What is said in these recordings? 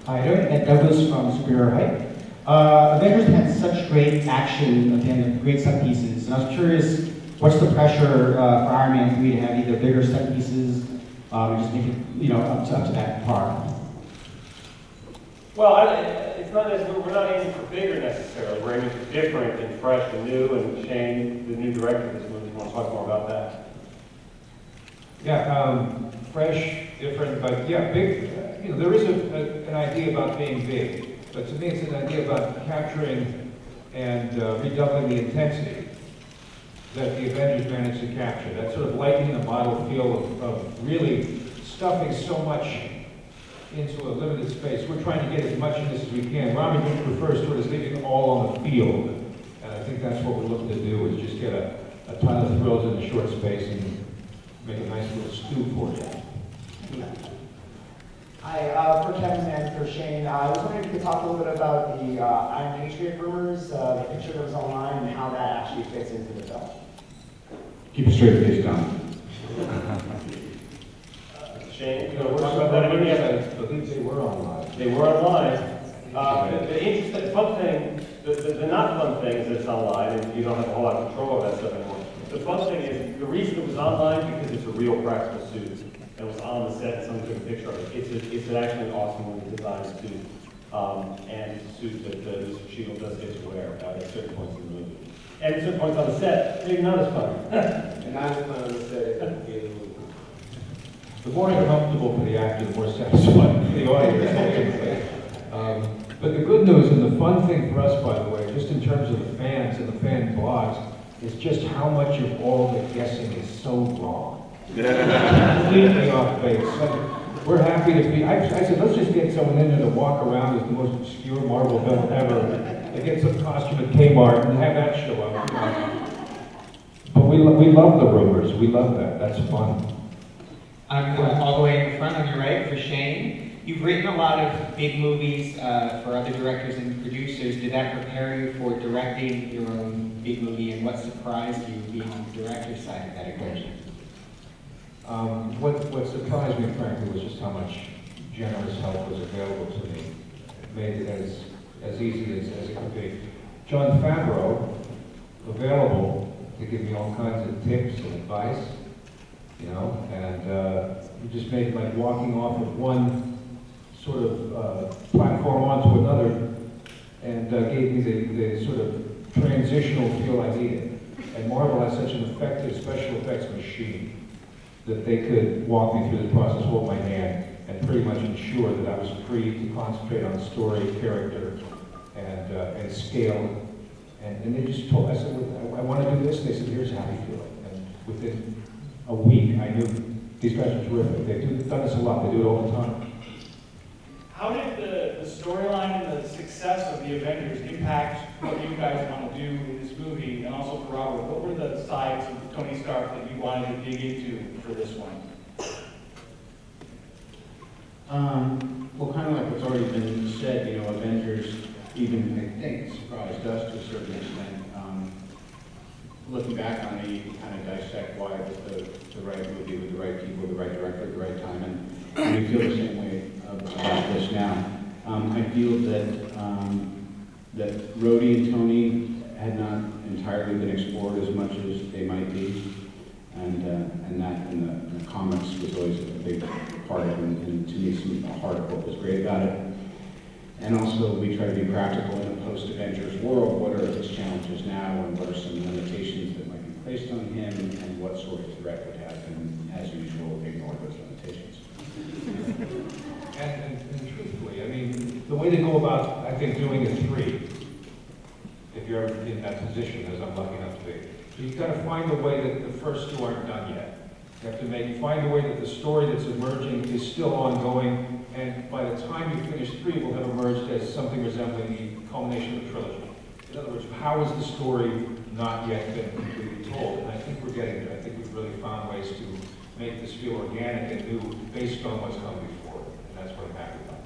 Hi there, Ed Douglas from Superior Height. Avengers had such great action at the end, great set pieces, and I was curious, what's the pressure for Iron Man 3 to have either bigger set pieces, and just make it, up to that par? Well, it's not necessarily, we're not aiming for bigger necessarily. We're aiming for different and fresh and new. And Shane, the new director of this movie, want to talk more about that? Yeah, fresh, different, but yeah, big. There is an idea about being big, but to me, it's an idea about capturing and redoubling the intensity that the Avengers managed to capture. That sort of lightning in a bottle feel of really stuffing so much into a limited space. We're trying to get as much in this as we can. Robert refers to it as leaving it all on the field. And I think that's what we're looking to do, is just get a ton of thrills in a short space and make a nice little stew for you. Hi, for Kevin and for Shane, I was wondering if you could talk a little bit about the Iron Patriot rumors, the picture that was online, and how that actually fits into the film. Keep a straight face down. Shane, you want to talk about that? I believe they were online. They were online. The interesting, fun thing, the not fun thing is that it's online and you don't have a whole lot of control over that stuff anymore. The fun thing is, the reason it was online because it's a real practical suit. It was on the set and someone took a picture of it. It's actually an awesomely designed suit. And it's a suit that Mr. Cheadle does get to wear at certain points in the movie. And at certain points on the set, maybe not as fun. And not as fun on the set. The more uncomfortable for the actor, the more satisfying for the audience. But the good news and the fun thing for us, by the way, just in terms of the fans and the fan blogs, is just how much of all the guessing is so wrong. Completely off base. We're happy to be. I said, let's just get someone in there to walk around as the most obscure Marvel villain ever, and get some costume at Kmart and have that show up. But we love the rumors. We love that. That's fun. I'm all the way in front on your right for Shane. You've written a lot of big movies for other directors and producers. Did that prepare you for directing your own big movie, and what surprised you being on the director's side of that equation? What surprised me, frankly, was just how much generous help was available to me. It made it as easy as it could be. John Favreau, available to give me all kinds of tips and advice, and it just made like walking off of one sort of platform onto another, and gave me the sort of transitional feel I needed. And Marvel has such an effective special effects machine that they could walk me through the process, hold my hand, and pretty much ensure that I was free to concentrate on story, character, and scale. And they just told, I said, I want to do this. They said, here's how you do it. And within a week, I knew these guys are terrific. They've done this a lot. They do it all the time. How did the storyline and the success of the Avengers impact what you guys want to do in this movie, and also for Robert? What were the sides of Tony Stark that you wanted to dig into for this one? Well, kind of like what's already been said, Avengers even, I think, surprised us to a certain extent. Looking back on it, you can kind of dissect why it was the right movie with the right people, the right director at the right time, and we feel the same way about this now. I feel that Rhodey and Tony had not entirely been explored as much as they might be, and that in the comics was always a big part of it, and to me, the heart of what was great about it. And also, we try to be practical in a post-Avengers world. What are his challenges now, and what are some limitations that might be placed on him, and what sort of threat would have, and as usual, ignore those limitations. And truthfully, I mean, the way to go about, I think, doing it 3, if you're ever in that position, as I'm lucky enough to be, you've got to find a way that the first 2 aren't done yet. You have to find a way that the story that's emerging is still ongoing, and by the time you finish 3, will have emerged as something resembling the culmination of the trilogy. In other words, how is the story not yet been completely told? And I think we're getting there. I think we've really found ways to make this feel organic and new based on what's come before, and that's what I'm happy about.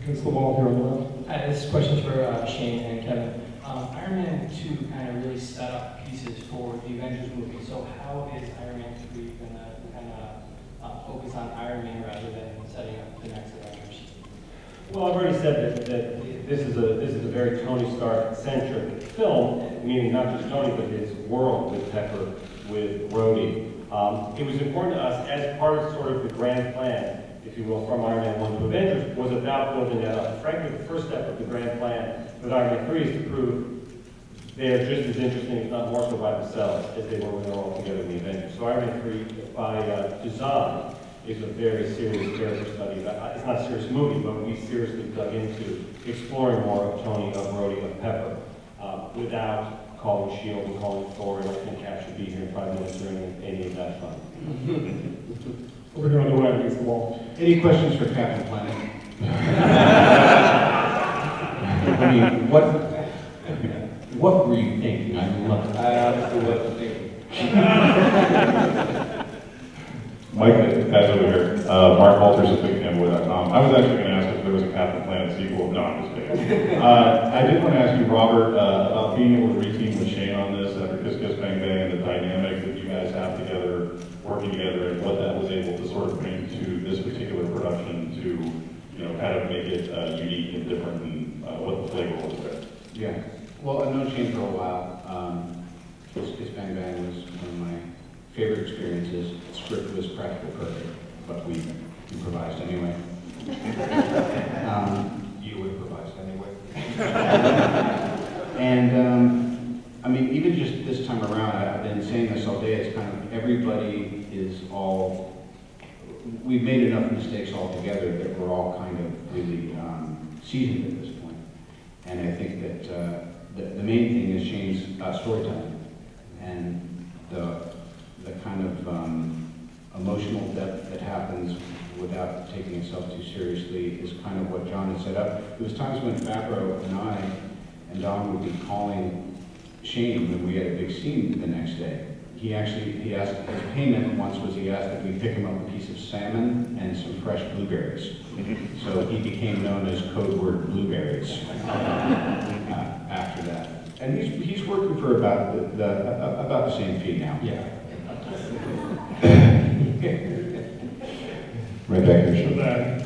Against the wall here on the left. Hi, this question is for Shane and Kevin. Iron Man 2 kind of really set up pieces for the Avengers movie, so how is Iron Man 3 going to kind of focus on Iron Man rather than setting up the next Avengers? Well, I've already said that this is a very Tony Stark-centric film, meaning not just Tony, but his world with Pepper, with Rhodey. It was important to us as part of sort of the grand plan, if you will, from Iron Man 1 to Avengers, was about building that up. Frankly, the first step of the grand plan with Iron Man 3 is to prove they are just as interesting, if not more so by themselves, as they were when they were all together in the Avengers. So Iron Man 3, by design, is a very serious character study. It's not a serious movie, but we seriously dug into exploring more of Tony, of Rhodey, of Pepper, without calling Cheadle and calling Thor, and I think Cap should be here in 5 minutes during any of that fun. Over here on the right against the wall. Any questions for Captain Planet? I mean, what were you thinking? I love it. I honestly wasn't thinking. Mike, guys over here. Mark Walters at BigFanboy.com. I was actually going to ask if there was a Captain Planet sequel. No, I'm just kidding. I did want to ask you, Robert, about being able to reteam with Shane on this after Kiss Kiss Bang Bang and the dynamic that you guys have together, working together, and what that was able to sort of bring to this particular production to, kind of make it unique and different and what the flavor was there. Yeah. Well, I've known Shane for a while. Kiss Kiss Bang Bang was one of my favorite experiences. The script was practically perfect, but we improvised anyway. You improvised anyway. And I mean, even just this time around, I've been saying this all day, it's kind of everybody is all, we've made enough mistakes all together that we're all kind of really seasoned at this point. And I think that the main thing is Shane's storytelling and the kind of emotional depth that happens without taking itself too seriously is kind of what John had set up. There was times when Favreau and I and Don would be calling Shane when we had a big scene the next day. He asked, his payment once was he asked if we pick him up a piece of salmon and some fresh blueberries. So he became known as code word blueberries after that. And he's working for about the same fee now. Yeah. Right back here.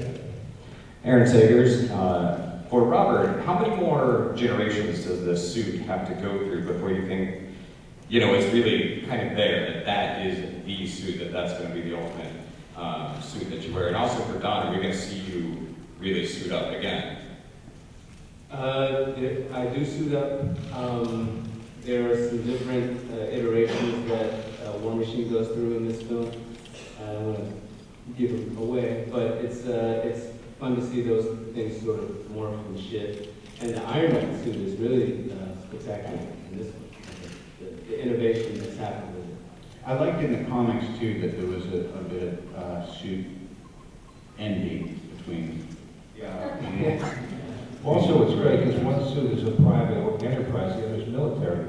Aaron Sagers, for Robert, how many more generations does this suit have to go through before you think, it's really kind of there, that is the suit, that's going to be the ultimate suit that you wear? And also for Don, are we going to see you really suit up again? I do suit up. There are some different iterations that War Machine goes through in this film. I don't want to give them away, but it's fun to see those things sort of morph and shift. And the Iron Man suit is really spectacular in this one. The innovation that's happened with it. I liked in the comics too that there was a bit of suit envy between. Yeah. Also, it's great because one suit is a private enterprise, the other is military.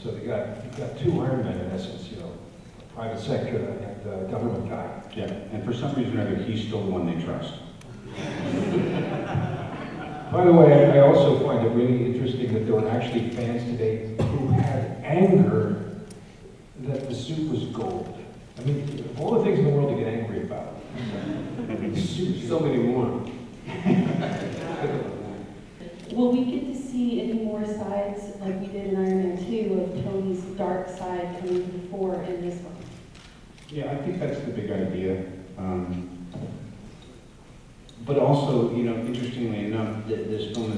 So you've got two Iron Men in essence, a private sector and a government guy. Yeah, and for some reason or other, he's still the one they trust. By the way, I also find it really interesting that there were actually fans today who had anger that the suit was gold. I mean, of all the things in the world to get angry about, the suit, So many more. Will we get to see any more sides, like we did in Iron Man 2, of Tony's dark side coming to the fore in this one? Yeah, I think that's the big idea. But also, interestingly enough, this film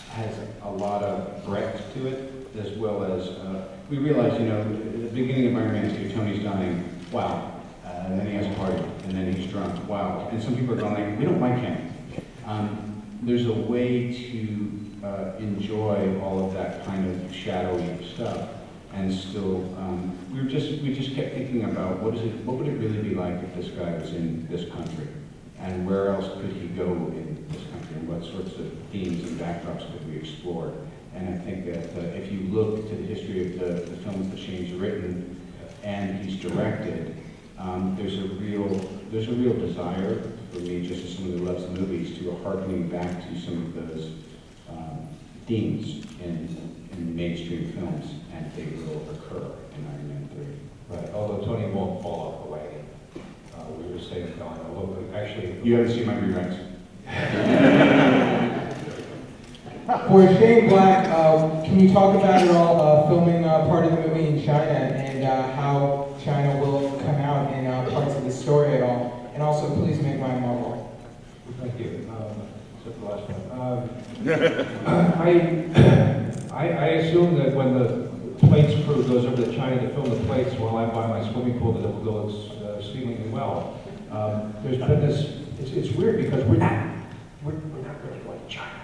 has a lot of breadth to it, as well as we realize, at the beginning of Iron Man 2, Tony's dying. Wow. And then he has a party, and then he's drunk. Wow. And some people are going like, we don't like him. There's a way to enjoy all of that kind of shadowy stuff, and still, we just kept thinking about what would it really be like if this guy was in this country, and where else could he go in this country, and what sorts of themes and backdrops could we explore? And I think that if you look to the history of the films that Shane's written and he's directed, there's a real desire for me, just as someone who loves movies, to harkening back to some of those themes in mainstream films, and they will occur in Iron Man 3. Right, although Tony won't fall off the wagon. We were say and done. Although, actually, You haven't seen my rewrites? For Shane Black, can you talk about it all, filming part of the movie in China and how China will come out in parts of the story at all? And also, please make mine Marvel. thank you. Except the last one. I assume that when the plates crew goes over to China to film the plates while I'm by my swimming pool, that it will go exceedingly well. There's been this. It's weird because we're not really going to China.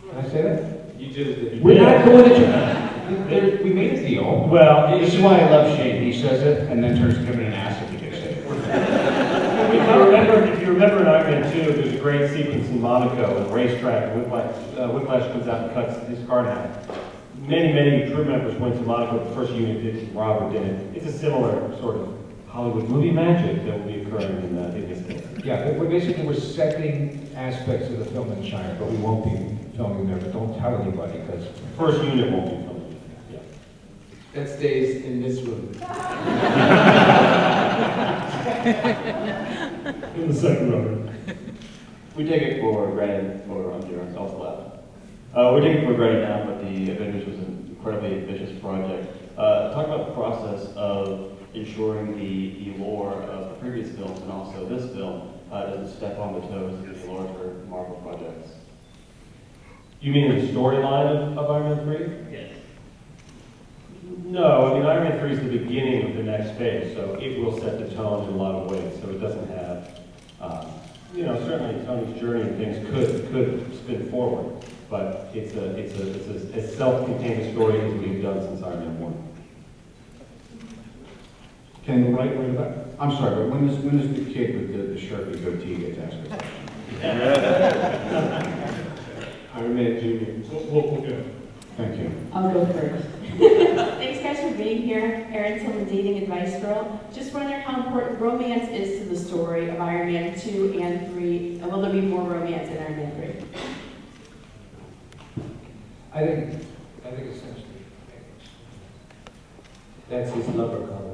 Can I say that? You just did. We're not going to China. We made a deal. Well, this is why I love Shane. He says it and then turns to Kevin and asks if he can say it. If you remember in Iron Man 2, there's a great sequence in Monaco, a racetrack, and Whiplash comes out and cuts his car in half. Many crew members went to Monaco, the first unit did, Robert did it. It's a similar sort of Hollywood movie magic that will be occurring in this case. Yeah, we're setting aspects of the film in China, but we won't be filming there. But don't tell anybody because First unit won't be filming. Yeah. That stays in this room. In the second row. We take it for granted, or I'm sure it's also loud. We take it for granted now, but the Avengers was an incredibly ambitious project. Talk about the process of ensuring the lore of the previous films and also this film doesn't step on the toes of the larger Marvel projects. You mean the storyline of Iron Man 3? Yes. No, I mean Iron Man 3 is the beginning of the next phase, so it will set the tone in a lot of ways. So it doesn't have, certainly Tony's journey and things could spin forward, but it's a self-contained story as we've done since Iron Man 1. Ken, right back. I'm sorry, but when is the kid with the Sharpie goatee gets asked a question? Iron Man Jr. We'll go. Thank you. I'll go first. Thanks guys for being here. Erin Tillman, Dating Advice Girl. Just wondering how important romance is to the story of Iron Man 2 and 3, and will there be more romance in Iron Man 3? I think essentially That's his lover column.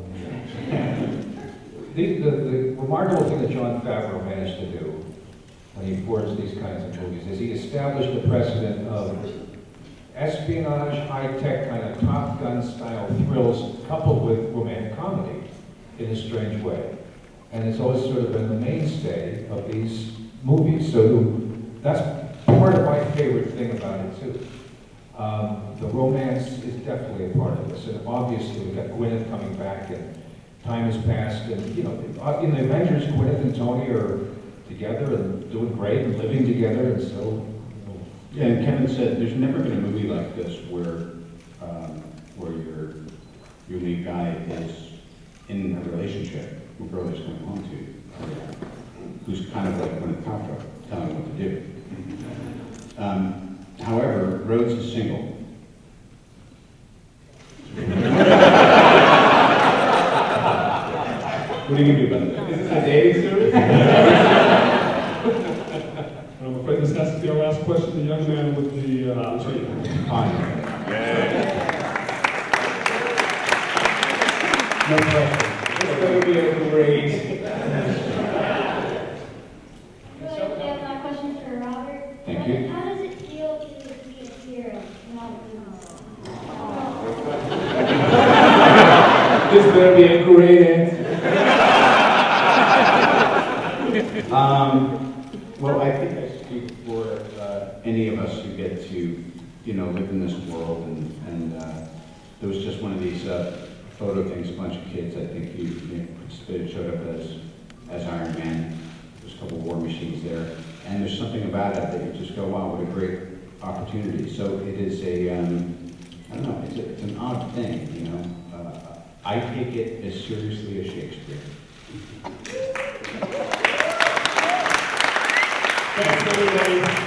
the remarkable thing that Jon Favreau managed to do when he forged these kinds of movies is he established a precedent of espionage, high-tech kind of Top Gun style thrills coupled with romantic comedy in a strange way. And it's always sort of been the mainstay of these movies. So that's part of my favorite thing about it too. The romance is definitely a part of this. And obviously we've got Gwyneth coming back and time has passed. And in the Avengers, Gwyneth and Tony are together and doing great and living together. And so Yeah, and Kevin said there's never been a movie like this where your lead guy is in a relationship with a girl he's going on to, who's kind of like Gwyneth Paltrow, telling him what to do. However, Rhodes is single. What are you going to do about that? Is this a dating service? I'm afraid this has to be our last question. The young man with the Fine. No pressure. It's going to be a great. My question for Robert. Thank you. How does it feel to be a hero? This is going to be a great answer. Well, I think I speak for any of us who get to, live in this world, and there was just one of these photo things, a bunch of kids, I think you participated, showed up as Iron Man. There's a couple war machines there, and there's something about it that you just go, wow, what a great opportunity. So it is I don't know, it's an odd thing, I take it as seriously as Shakespeare. Thanks, everybody.